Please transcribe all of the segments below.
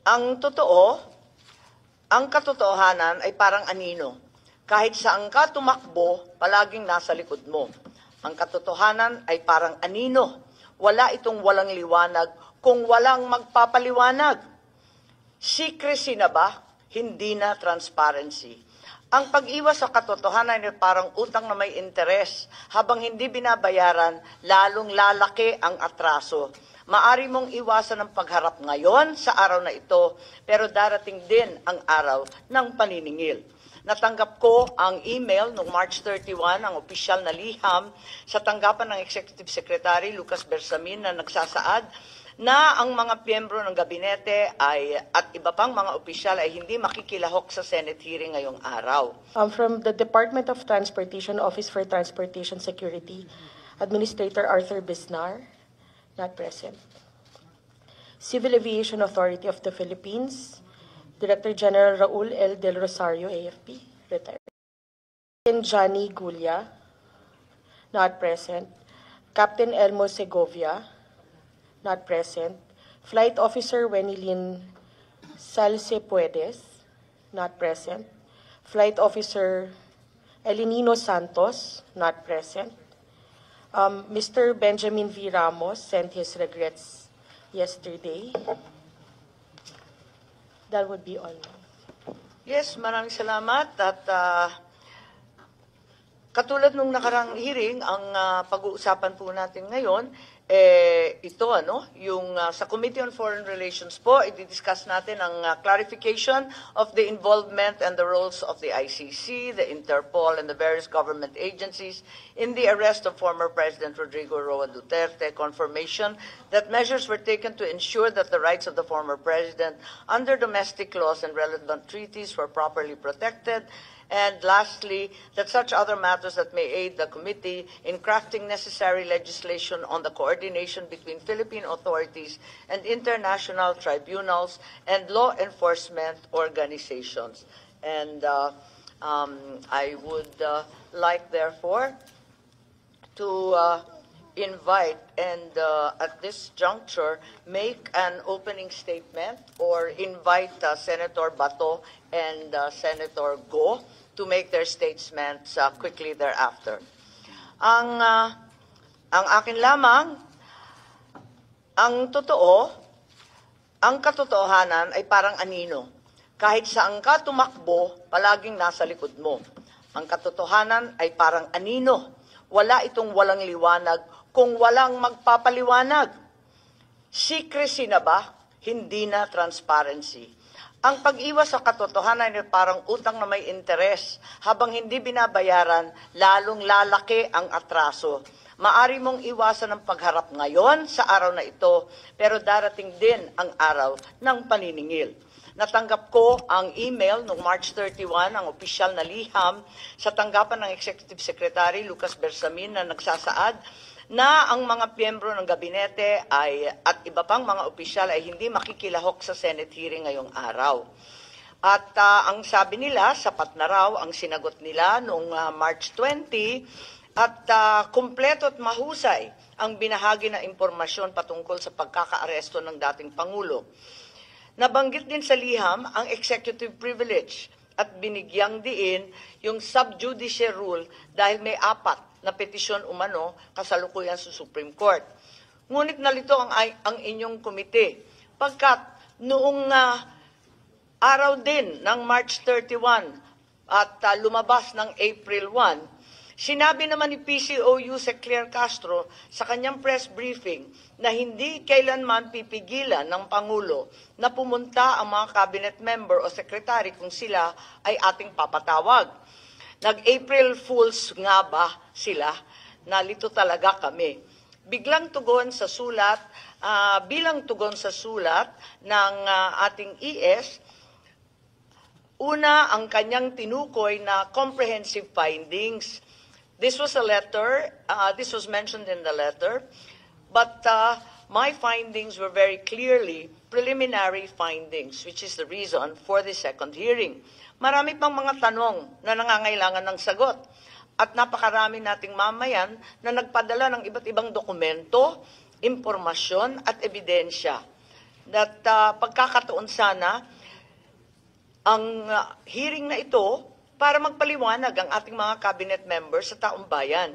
Ang totoo, ang katotohanan ay parang anino. Kahit saan ka tumakbo, palaging nasa likod mo. Ang katotohanan ay parang anino. Wala itong walang liwanag kung walang magpapaliwanag. Secrecy na ba? Hindi na transparency. Ang pag-iwas sa katotohanan ay parang utang na may interes. Habang hindi binabayaran, lalong lalaki ang atraso. Maari mong iwasan ang pagharap ngayon sa araw na ito, pero darating din ang araw ng paniningil. Natanggap ko ang email noong March 31, ang opisyal na liham sa tanggapan ng Executive Secretary Lucas Bersamin na nagsasaad na ang mga miyembro ng gabinete at iba pang mga opisyal ay hindi makikilahok sa Senate hearing ngayong araw. From the Department of Transportation, Office for Transportation Security, Administrator Arthur Bisnar, not present. Civil Aviation Authority of the Philippines, Director General Raul L. Del Rosario, AFP, retired. Johnny Gulia, not present. Captain Elmo Segovia, not present. Flight Officer Wenilyn Salcepuedes, not present. Flight Officer Elinino Santos, not present. Mr. Benjamin V. Ramos sent his regrets yesterday. That would be all. Yes, maraming salamat. At katulad nung nakarang hearing, ang pag-uusapan po natin ngayon, ito, yung sa Committee on Foreign Relations po, i-discuss natin ang clarification of the involvement and the roles of the ICC, the Interpol, and the various government agencies in the arrest of former President Rodrigo Roa Duterte, confirmation that measures were taken to ensure that the rights of the former president under domestic laws and relevant treaties were properly protected, and lastly, that such other matters that may aid the committee in crafting necessary legislation on the coordination between Philippine authorities and international tribunals and law enforcement organizations. And I would like, therefore, to invite and at this juncture make an opening statement or invite Senator Bato and Senator Go to make their statements quickly thereafter. Ang akin lamang, ang totoo, ang katotohanan ay parang anino. Kahit saan ka tumakbo, palaging nasa likod mo. Ang katotohanan ay parang anino. Wala itong walang liwanag kung walang magpapaliwanag. Secrecy na ba? Hindi na transparency. Ang pag-iwas sa katotohanan ay parang utang na may interes. Habang hindi binabayaran, lalong lalaki ang atraso. Maari mong iwasan ang pagharap ngayon sa araw na ito, pero darating din ang araw ng paniningil. Natanggap ko ang email noong March 31, ang opisyal na liham sa tanggapan ng Executive Secretary Lucas Bersamin na nagsasaad na ang mga miyembro ng gabinete at iba pang mga opisyal ay hindi makikilahok sa Senate hearing ngayong araw. At ang sabi nila, sapat na raw ang sinagot nila noong March 20 at kumpleto at mahusay ang binahagi na impormasyon patungkol sa pagkakaaresto ng dating Pangulo. Nabanggit din sa liham ang executive privilege at binigyang diin yung sub-judice rule dahil may 4 na petisyon umano kasalukuyan sa Supreme Court. Ngunit nalito ang inyong komite pagkat noong araw din ng March 31 at lumabas ng April 1, sinabi naman ni PCOU Sec. Claire Castro sa kanyang press briefing na hindi kailanman pipigilan ng Pangulo na pumunta ang mga cabinet member o secretary kung sila ay ating papatawag. Nag-April Fools nga ba sila? Nalito talaga kami. Biglang tugon sa sulat, bilang tugon sa sulat ng ating ES, una ang kanyang tinukoy na comprehensive findings. This was a letter, this was mentioned in the letter, but my findings were very clearly preliminary findings, which is the reason for the second hearing. Marami pang mga tanong na nangangailangan ng sagot at napakarami nating mamayan na nagpadala ng iba't ibang dokumento, impormasyon at ebidensya. that pagkakataon sana ang hearing na ito para magpaliwanag ang ating mga cabinet members sa taong bayan.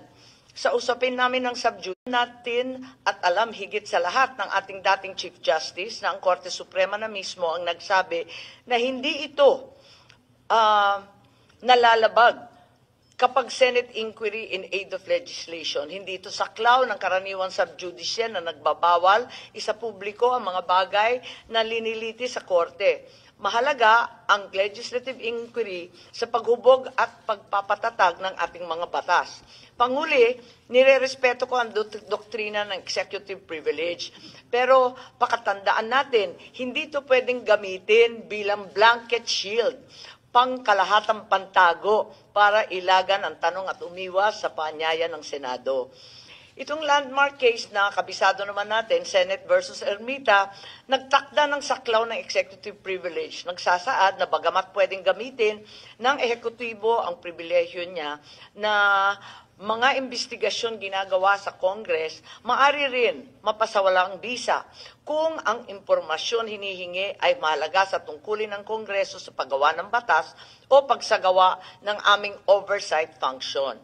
Sa usapin namin ng subjudice natin at alam higit sa lahat ng ating dating Chief Justice na ang Korte Suprema na mismo ang nagsabi na hindi ito nalalabag kapag Senate inquiry in aid of legislation. Hindi ito saklaw ng karaniwang subjudice na nagbabawal isa publiko ang mga bagay na liniliti sa Korte. Mahalaga ang legislative inquiry sa paghubog at pagpapatatag ng ating mga batas. Panguli, nirerespeto ko ang doktrina ng executive privilege. Pero pakatandaan natin, hindi ito pwedeng gamitin bilang blanket shield, pangkalahatang pantago para ilagan ang tanong at umiwas sa paanyaya ng Senado. Itong landmark case na kabisado naman natin, Senate versus Ermita, nagtakda ng saklaw ng executive privilege. Nagsasaad na bagamat pwedeng gamitin ng ehekutibo ang pribilehyo niya na mga investigasyon ginagawa sa Congress, maaari rin mapasawalang bisa kung ang impormasyon hinihingi ay mahalaga sa tungkulin ng Kongreso sa paggawa ng batas o pagsagawa ng aming oversight function.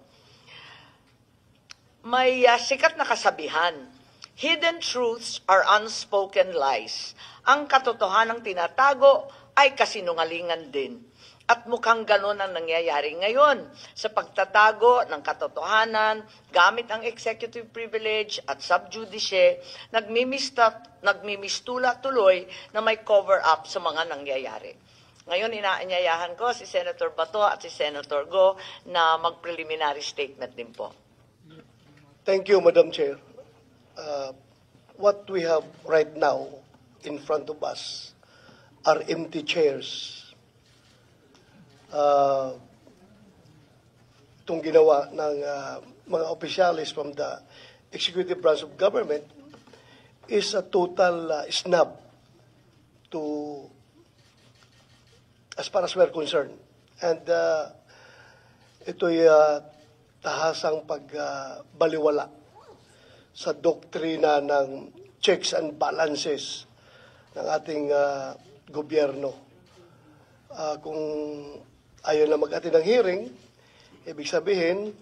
May sikat na kasabihan, hidden truths are unspoken lies. Ang katotohanang tinatago ay kasinungalingan din. At mukhang ganun ang nangyayari ngayon sa pagtatago ng katotohanan gamit ang executive privilege at subjudice, nagmimistula tuloy na may cover-up sa mga nangyayari. Ngayon, inaanyayahan ko si Senator Bato at si Senator Go na mag-preliminary statement din po. Thank you, Madam Chair. What we have right now in front of us are empty chairs. Itong ginawa ng mga opisyalis from the executive branch of government is a total snub to, as far as we're concerned. And ito'y tahasang pagbaliwala sa doktrina ng checks and balances ng ating gobyerno. Kung ayaw na mag-attend ng hearing, ibig sabihin,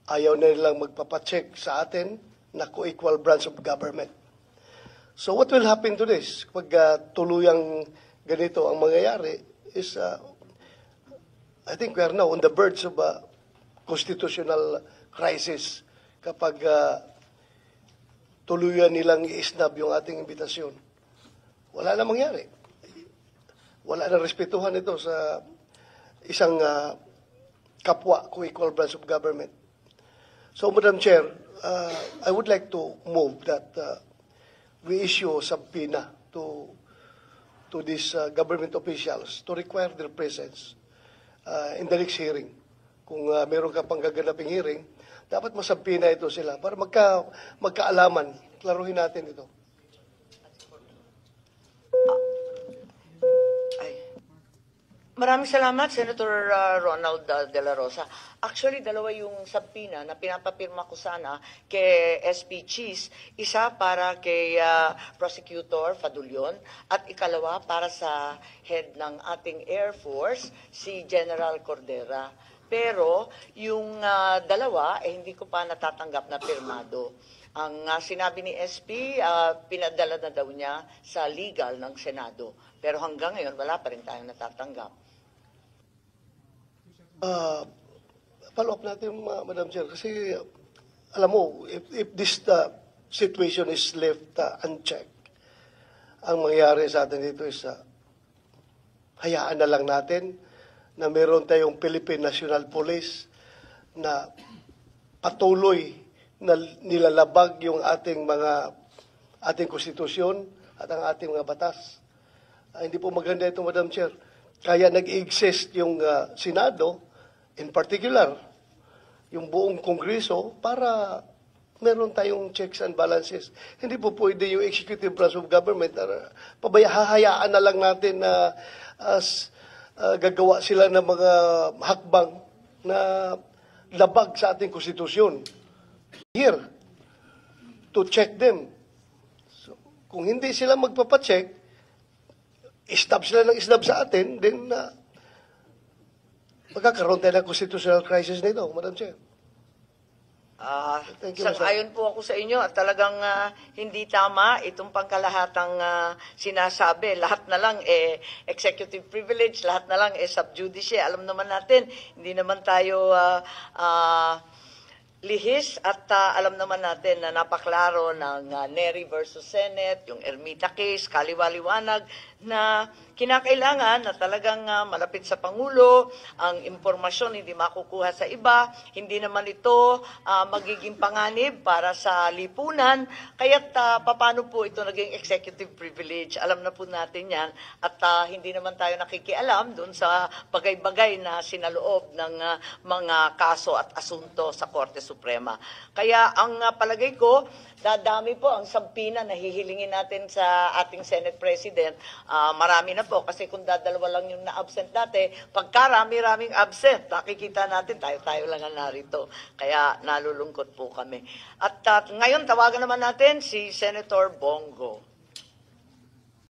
ayaw na nilang magpapacheck sa atin na co-equal branch of government. So what will happen to this? Pag tuluyang ganito ang mangyayari is, I think we are now on the verge of constitutional crisis kapag tuluyan nilang i-snub yung ating imbitasyon. Wala na mangyari. Wala na respetuhan ito sa isang kapwa co-equal branch of government. So, Madam Chair, I would like to move that we issue a subpoena to these government officials to require their presence in the next hearing. Kung meron ka pang gaganaping hearing, dapat masabpina ito sila para magkaalaman. Klaruhin natin ito. Maraming salamat, Senator Ronald De La Rosa. Actually, dalawa yung subpoena na pinapapirma ko sana kay SP Cheese. Isa para kay Prosecutor Fadulion at ikalawa para sa head ng ating Air Force, si General Cordera. Pero yung dalawa, hindi ko pa natatanggap na pirmado. Ang sinabi ni SP, pinadala na daw niya sa legal ng Senado. Pero hanggang ngayon, wala pa rin tayong natatanggap. Follow up natin, Madam Chair, kasi alam mo, if this situation is left unchecked, ang mangyayari sa atin dito is hayaan na lang natin na meron tayong Philippine National Police na patuloy na nilalabag yung ating konstitusyon at ang ating mga batas. Hindi po maganda ito, Madam Chair. Kaya nag-exist yung Senado, in particular, yung buong Kongreso, para meron tayong checks and balances. Hindi po pwede yung executive branch of government, hahayaan na lang natin na gagawa sila ng mga hakbang na labag sa ating konstitusyon. Here, to check them. So, kung hindi sila magpapacheck, isnab sila ng isnab sa atin, then magkakaroon tayo ng constitutional crisis nito, Madam Chair. Thank you, Mr. Sang-ayon po ako sa inyo at talagang hindi tama itong pangkalahatang sinasabi. Lahat na lang executive privilege, lahat na lang sub judice. Alam naman natin, hindi naman tayo lihis at alam naman natin na napaklaro ng Neri versus Senate, yung Ermita case, kaliwaliwanag na kinakailangan na talagang malapit sa Pangulo, ang impormasyon hindi makukuha sa iba, hindi naman ito magiging panganib para sa lipunan, kaya't paano po ito naging executive privilege, alam na po natin yan, at hindi naman tayo nakikialam doon sa bagay-bagay na sinaloob ng mga kaso at asunto sa Korte Suprema. Kaya ang palagay ko, dadami po ang sampina na hihilingin natin sa ating Senate President. Marami na po kasi kung dadalawa lang yung na-absent dati, pagkarami-raming absent, nakikita natin tayo-tayo lang ang narito. Kaya nalulungkot po kami. At ngayon tawagan naman natin si Senator Bongo.